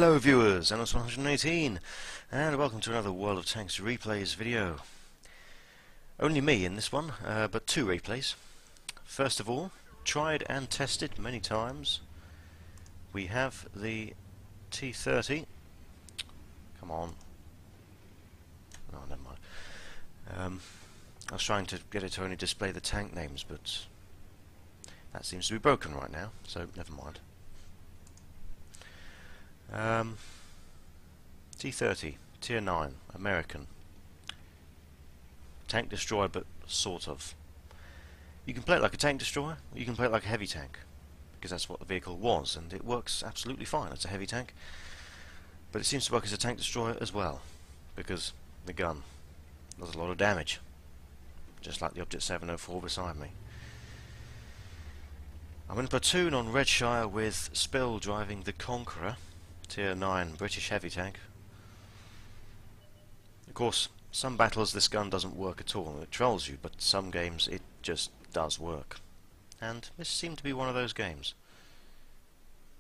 Hello viewers, NS118, and welcome to another World of Tanks replays video. Only me in this one, but two replays. First of all, tried and tested many times, we have the T30. Come on. Oh, never mind. I was trying to get it to only display the tank names, but that seems to be broken right now, so never mind. T30, Tier 9, American. Tank destroyer, but sort of. You can play it like a tank destroyer, or you can play it like a heavy tank, because that's what the vehicle was, and it works absolutely fine as a heavy tank. But it seems to work as a tank destroyer as well, because the gun does a lot of damage, just like the Object 704 beside me. I'm in a platoon on Redshire with Spill driving the Conqueror, Tier 9 British heavy tank. Of course, some battles this gun doesn't work at all, it trolls you, but some games it just does work. And this seemed to be one of those games.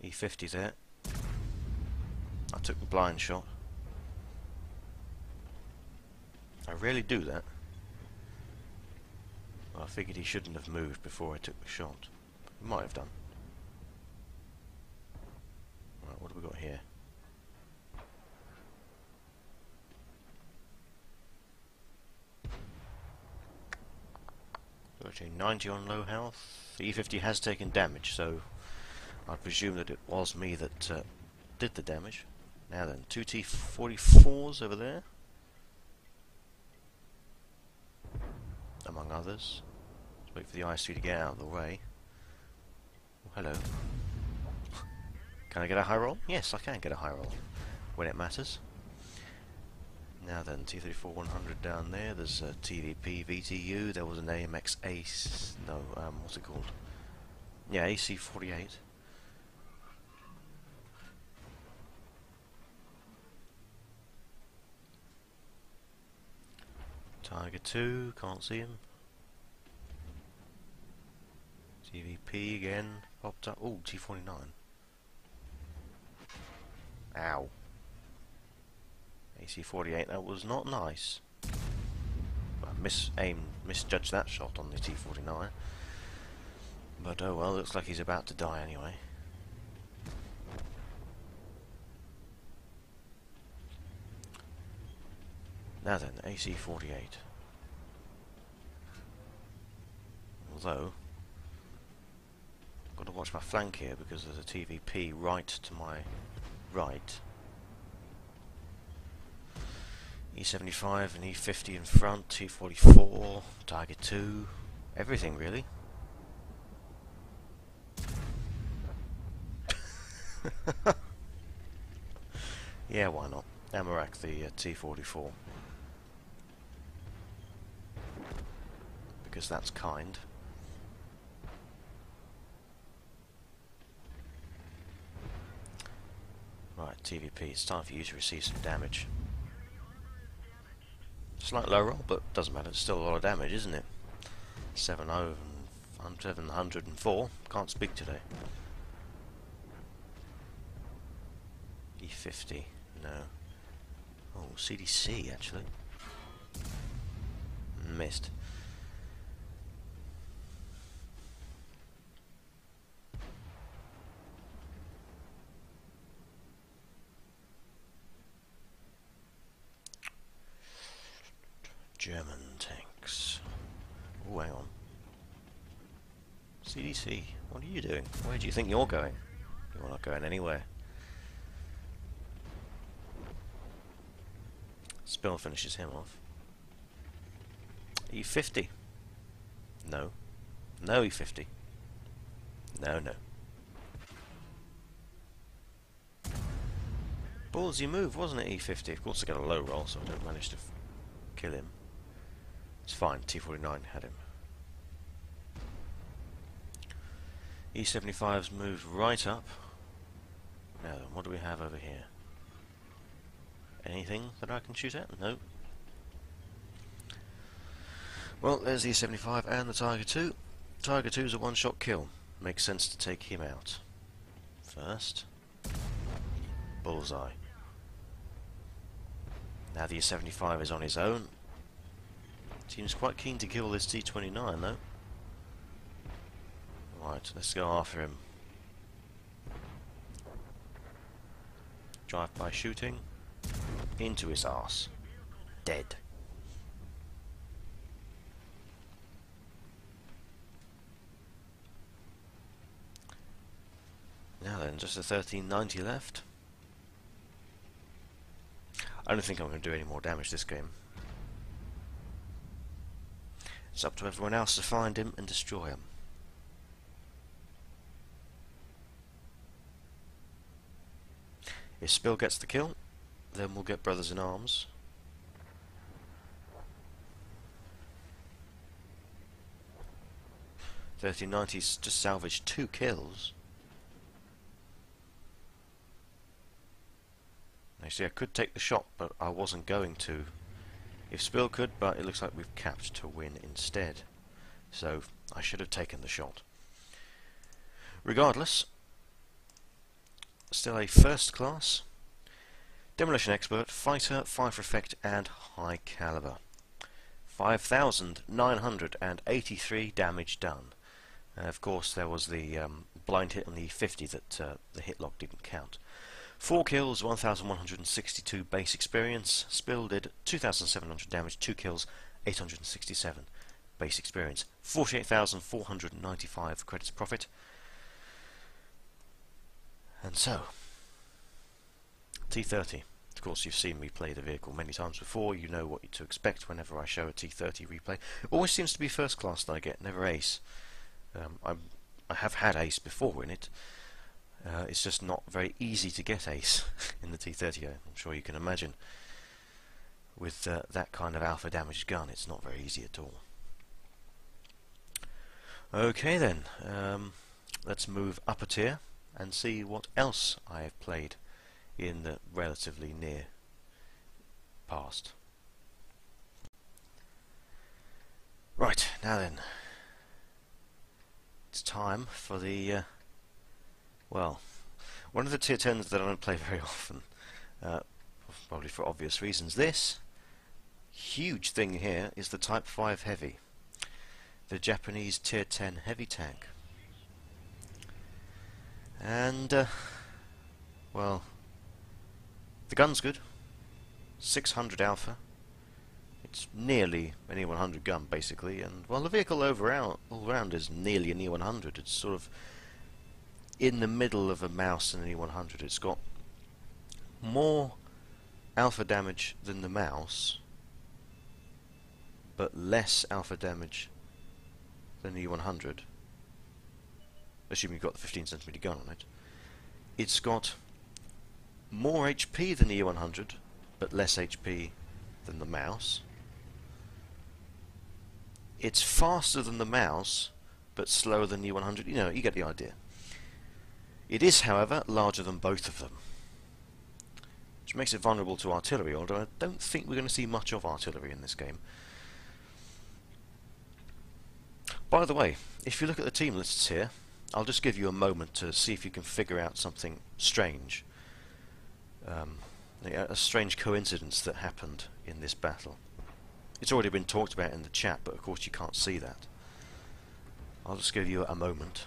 E50 there. I took the blind shot. I rarely do that. Well, I figured he shouldn't have moved before I took the shot. He might have done. Right, what have we got here? Actually 90 on low health. The E50 has taken damage, so I presume that it was me that did the damage. Now then, two T44s over there, among others. Let's wait for the IC to get out of the way. Oh, hello. Can I get a high roll? Yes, I can get a high roll when it matters. Now then, T34 100 down there. There's a TVP VTU. There was an AMX Ace. No, what's it called? Yeah, AC-48. Tiger 2. Can't see him. TVP again. Popped up. Oh, T49. Ow. AC-48, that was not nice. I misjudged that shot on the T-49. But oh well, looks like he's about to die anyway. Now then, AC-48. Although, I've got to watch my flank here because there's a TVP right to my right. E75 and E50 in front, T44, Tiger 2, everything really. Yeah, why not? Amarak the T44. Because that's kind. Right, TVP, it's time for you to receive some damage. Slight low roll, but doesn't matter, it's still a lot of damage, isn't it? 7-0 and 704. Can't speak today. E50, no. Oh, CDC actually. Missed. German tanks. Oh, hang on. CDC, what are you doing? Where do you think you're going? You're not going anywhere. Spill finishes him off. E50. No. No E50. No, no. Ballsy move, wasn't it, E50? Of course I got a low roll, so I don't manage to kill him. It's fine, T49 had him. E75's moved right up. Now then, what do we have over here? Anything that I can shoot at? No. Well, there's the E75 and the Tiger 2. Tiger 2's a one-shot kill. Makes sense to take him out. First. Bullseye. Now the E75 is on his own. Seems quite keen to kill this T29 though. Right, let's go after him. Drive-by shooting. Into his arse. Dead. Now then, just a 1390 left. I don't think I'm going to do any more damage this game. It's up to everyone else to find him and destroy him. If Spill gets the kill, then we'll get Brothers in Arms. .1390's just salvaged 2 kills. Actually, I could take the shot, but I wasn't going to. If Spill could, but it looks like we've capped to win instead. So, I should have taken the shot. Regardless, still a first class Demolition Expert, Fighter, Fire for Effect and High Caliber. 5,983 damage done. Of course there was the blind hit on the 50 that the hit lock didn't count. 4 kills, 1,162 base experience. Spill did 2,700 damage, 2 kills, 867 base experience. 48,495 credits profit. And so, T30. Of course, you've seen me play the vehicle many times before. You know what to expect whenever I show a T30 replay. Always seems to be first class that I get, never ace. I have had ace before in it. It's just not very easy to get ace in the T30. I'm sure you can imagine. With that kind of alpha damage gun, it's not very easy at all. Okay then, let's move up a tier and see what else I have played in the relatively near past. Right, now then, it's time for the, well, one of the tier 10s that I don't play very often, probably for obvious reasons. This huge thing here is the Type 5 Heavy, the Japanese tier 10 heavy tank. And, well, the gun's good. 600 alpha. It's nearly an E100 gun, basically, and well, the vehicle all round is nearly an E100. It's sort of in the middle of a mouse and an E100. It's got more alpha damage than the mouse, but less alpha damage than the E100. Assuming you've got the 15cm gun on it. It's got more HP than the E100, but less HP than the mouse. It's faster than the mouse, but slower than the E100. You know, you get the idea. It is, however, larger than both of them, which makes it vulnerable to artillery, although I don't think we're going to see much of artillery in this game. By the way, if you look at the team lists here, I'll just give you a moment to see if you can figure out something strange. A strange coincidence that happened in this battle. It's already been talked about in the chat, but of course you can't see that. I'll just give you a moment.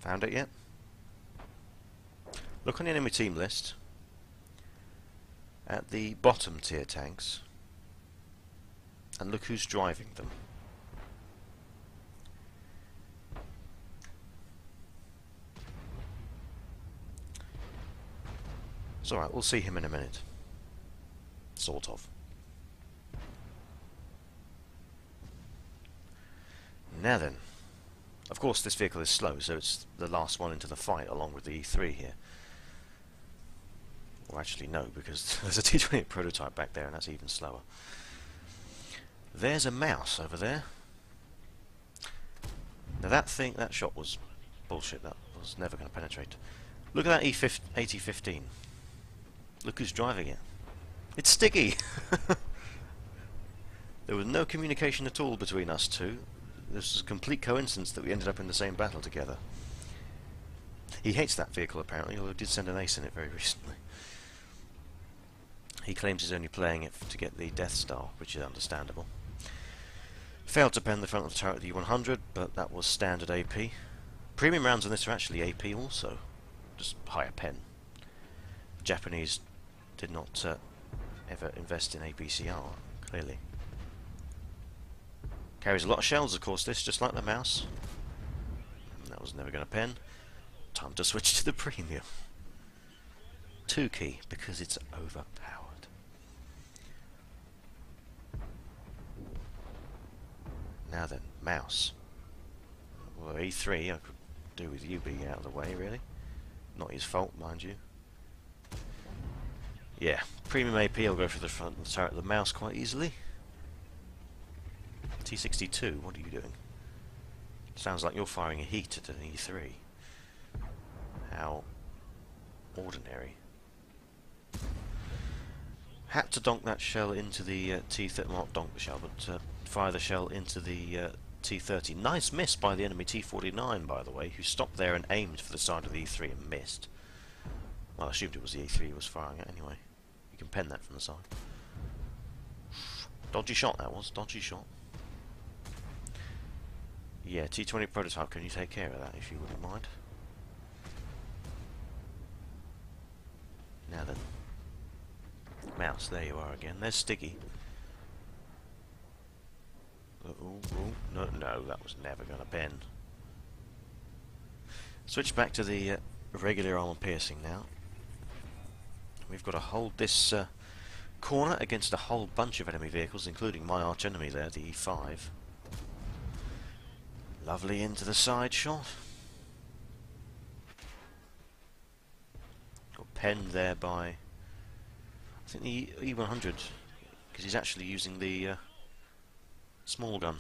Found it yet? Look on the enemy team list at the bottom tier tanks and look who's driving them. It's alright, we'll see him in a minute. Sort of. Now then, of course this vehicle is slow, so it's the last one into the fight along with the E3 here. Or actually no, because there's a T28 prototype back there and that's even slower. There's a mouse over there. Now that shot was bullshit, that was never going to penetrate. Look at that E8015. Look who's driving it. It's Sticky! There was no communication at all between us two. This was a complete coincidence that we ended up in the same battle together. He hates that vehicle apparently, although he did send an ace in it very recently. He claims he's only playing it to get the Death Star, which is understandable. Failed to pen the front of the turret with the E100, but that was standard AP. Premium rounds on this are actually AP also, just higher pen. The Japanese did not ever invest in APCR, clearly. Carries a lot of shells, of course, this, just like the mouse. That was never going to pen. Time to switch to the premium. 2 key, because it's overpowered. Now then, mouse. Well, E3 I could do with you being out of the way, really. Not his fault, mind you. Yeah, premium AP will go for the front of the turret of the mouse quite easily. T62, what are you doing? Sounds like you're firing a heat at an E3. How ordinary. Had to donk that shell into the T30, well, not donk the shell, but fire the shell into the T30. Nice miss by the enemy T49, by the way, who stopped there and aimed for the side of the E3 and missed. Well, I assumed it was the E3 he was firing at anyway. You can pen that from the side. Dodgy shot that was, dodgy shot. Yeah, T20 prototype, can you take care of that if you wouldn't mind? Now then. Mouse, there you are again. There's Stiggy. Ooh, no, that was never going to pen. Switch back to the regular armor piercing now. We've got to hold this corner against a whole bunch of enemy vehicles, including my arch enemy there, the E5. Lovely into the side shot. Got penned there by, I think, the E100, because he's actually using the small gun.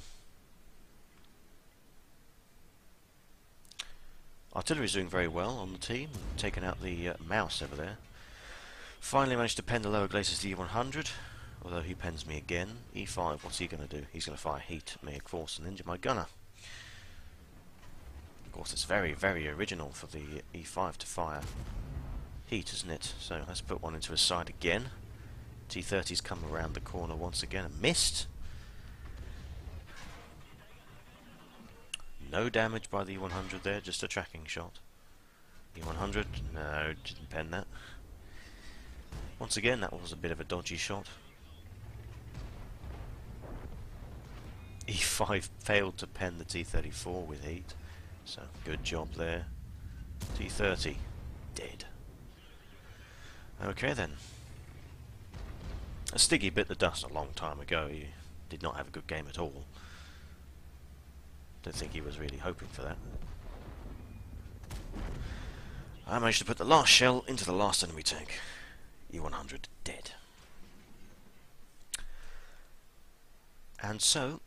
Artillery's doing very well on the team, taking out the mouse over there. Finally managed to pen the lower glacis to E100, although he pens me again. E5, what's he going to do? He's going to fire heat at me, of course, and injure my gunner. Of course, it's very, very original for the E5 to fire heat, isn't it? So let's put one into his side again. T30's come around the corner once again and missed. No damage by the E100 there, just a tracking shot. E100, no, didn't pen that. Once again, that was a bit of a dodgy shot. E5 failed to pen the T34 with heat, so good job there. T30, dead. Okay then. A Stiggy bit the dust a long time ago. He did not have a good game at all. Don't think he was really hoping for that. I managed to put the last shell into the last enemy tank. E100 dead. And so,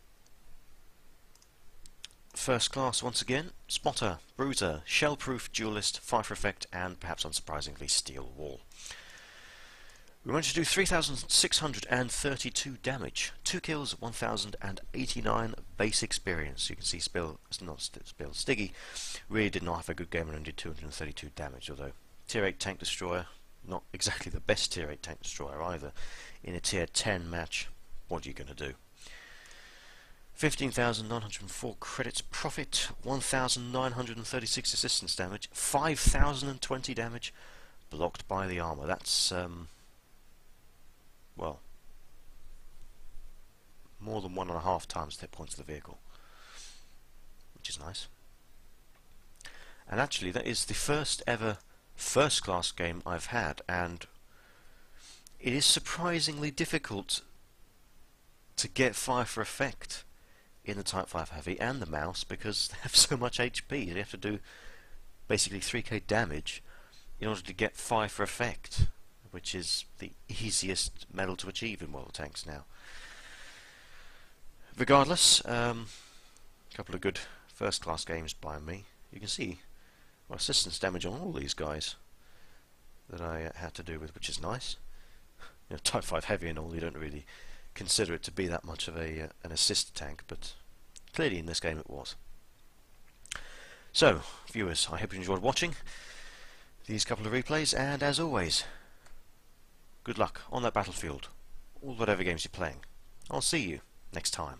first class once again, Spotter, Bruiser, Shellproof, Duelist, Fire for Effect, and perhaps unsurprisingly Steel Wall. We managed to do 3,632 damage, 2 kills, 1,089 base experience. You can see Stiggy really did not have a good game and only did 232 damage, although Tier 8 Tank Destroyer, not exactly the best Tier 8 Tank Destroyer either. In a Tier 10 match, what are you going to do? 15,904 credits profit, 1,936 assistance damage, 5,020 damage, blocked by the armor. That's, well, more than 1.5 times the hit points of the vehicle, which is nice. And actually, that is the first ever first class game I've had, and it is surprisingly difficult to get fire for effect in the Type 5 Heavy and the mouse because they have so much HP. You have to do basically 3k damage in order to get fire for effect, which is the easiest medal to achieve in World of Tanks now. Regardless, a couple of good first class games by me. You can see my assistance damage on all these guys that I had to do with, which is nice. You know, Type 5 Heavy and all, you don't really consider it to be that much of an assist tank, but clearly in this game it was. So, viewers, I hope you enjoyed watching these couple of replays, and as always, good luck on that battlefield, or whatever games you're playing. I'll see you next time.